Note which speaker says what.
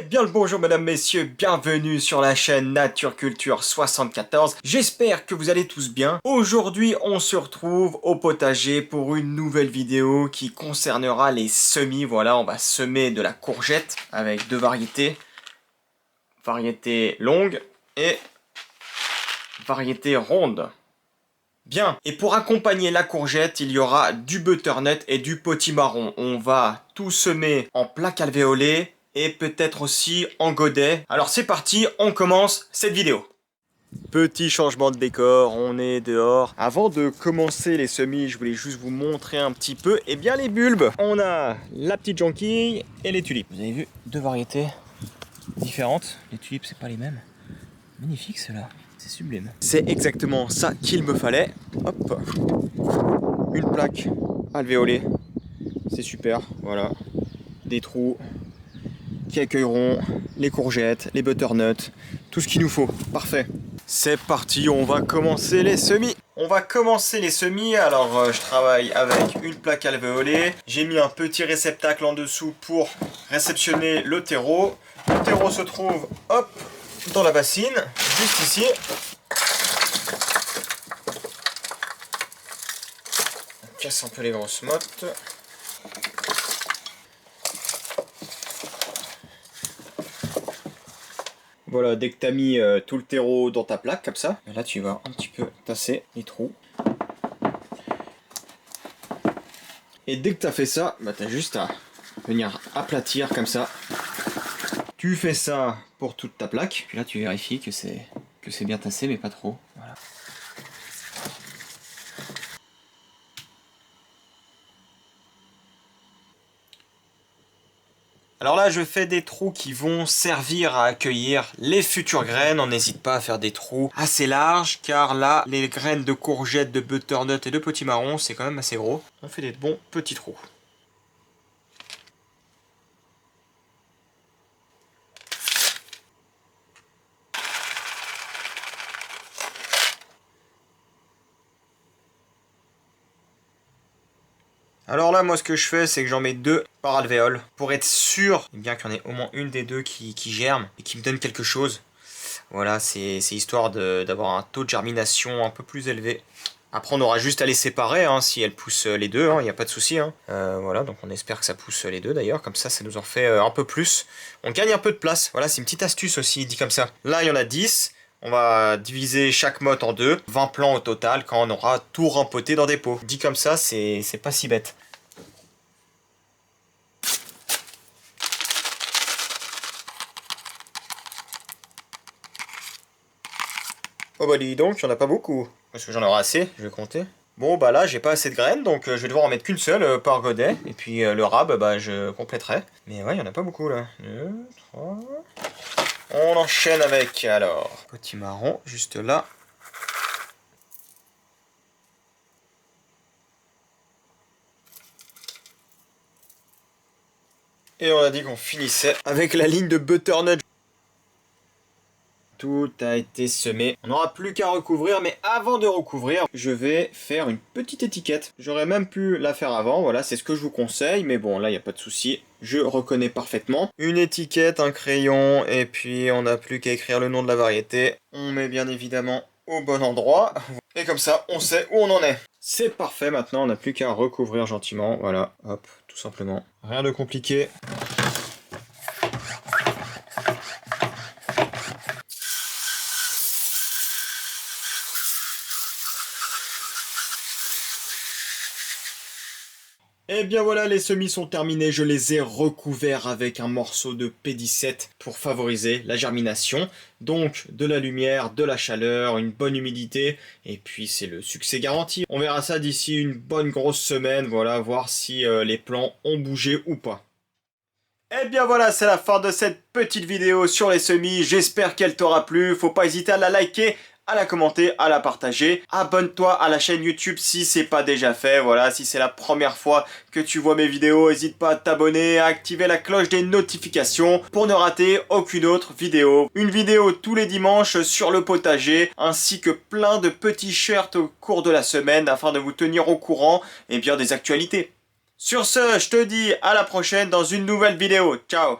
Speaker 1: Eh bien le bonjour mesdames, messieurs, bienvenue sur la chaîne Nature Culture 74. J'espère que vous allez tous bien. Aujourd'hui, on se retrouve au potager pour une nouvelle vidéo qui concernera les semis. Voilà, on va semer de la courgette avec deux variétés. Variété longue et variété ronde. Bien, et pour accompagner la courgette, il y aura du butternut et du potimarron. On va tout semer en plaques alvéolées et peut-être aussi en godet. Alors c'est parti, on commence cette vidéo. Petit changement de décor, on est dehors. Avant de commencer les semis, je voulais juste vous montrer un petit peu les bulbes. On a la petite jonquille et les tulipes. Vous avez vu, deux variétés différentes. Les tulipes, c'est pas les mêmes. Magnifique ceux-là. C'est sublime. C'est exactement ça qu'il me fallait. Hop. Une plaque alvéolée. C'est super. Voilà. Des trous qui accueilleront les courgettes, les butternuts, tout ce qu'il nous faut. Parfait. C'est parti, on va commencer les semis. Alors je travaille avec une plaque alvéolée. J'ai mis un petit réceptacle en dessous pour réceptionner le terreau. Le terreau se trouve, hop, dans la bassine, juste ici. On casse un peu les grosses mottes. Voilà, dès que tu as mis tout le terreau dans ta plaque, comme ça, là tu vas un petit peu tasser les trous. Et dès que tu as fait ça, tu as juste à venir aplatir comme ça. Tu fais ça pour toute ta plaque. Puis là tu vérifies que c'est bien tassé, mais pas trop. Voilà. Alors là, je fais des trous qui vont servir à accueillir les futures graines. On n'hésite pas à faire des trous assez larges, car là, les graines de courgettes, de butternut et de potimarron, c'est quand même assez gros. On fait des bons petits trous. Alors là, moi, ce que je fais, c'est que j'en mets deux par alvéole pour être sûr bien qu'il y en ait au moins une des deux qui germe et qui me donne quelque chose. Voilà, c'est histoire d'avoir un taux de germination un peu plus élevé. Après, on aura juste à les séparer si elles poussent les deux, il n'y a pas de souci. Voilà, donc on espère que ça pousse les deux d'ailleurs, comme ça nous en fait un peu plus. On gagne un peu de place, voilà, c'est une petite astuce aussi, dit comme ça. Là, il y en a 10. On va diviser chaque motte en deux, 20 plants au total quand on aura tout rempoté dans des pots. Dit comme ça, c'est pas si bête. Oh bah dis donc, il n'y en a pas beaucoup. Parce que j'en aurai assez, je vais compter. Bon bah là, j'ai pas assez de graines, donc je vais devoir en mettre qu'une seule par godet. Et puis le rab, je compléterai. Mais ouais, il n'y en a pas beaucoup là. 2, 3... On enchaîne avec, alors, potimarron, juste là. Et on a dit qu'on finissait avec la ligne de butternut. Tout a été semé. On n'aura plus qu'à recouvrir, mais avant de recouvrir, je vais faire une petite étiquette. J'aurais même pu la faire avant, voilà, c'est ce que je vous conseille, mais bon, là, il n'y a pas de souci. Je reconnais parfaitement. Une étiquette, un crayon, et puis on n'a plus qu'à écrire le nom de la variété. On met bien évidemment au bon endroit. Et comme ça, on sait où on en est. C'est parfait, maintenant, on n'a plus qu'à recouvrir gentiment. Voilà, hop, tout simplement. Rien de compliqué. Et bien voilà, les semis sont terminés, je les ai recouverts avec un morceau de P17 pour favoriser la germination. Donc de la lumière, de la chaleur, une bonne humidité, et puis c'est le succès garanti. On verra ça d'ici une bonne grosse semaine, voilà, voir si les plants ont bougé ou pas. Et bien voilà, c'est la fin de cette petite vidéo sur les semis, j'espère qu'elle t'aura plu, faut pas hésiter à la liker, à la commenter, à la partager. Abonne-toi à la chaîne YouTube si c'est pas déjà fait. Voilà, si c'est la première fois que tu vois mes vidéos, n'hésite pas à t'abonner, à activer la cloche des notifications pour ne rater aucune autre vidéo. Une vidéo tous les dimanches sur le potager, ainsi que plein de petits shirts au cours de la semaine afin de vous tenir au courant des actualités. Sur ce, je te dis à la prochaine dans une nouvelle vidéo. Ciao!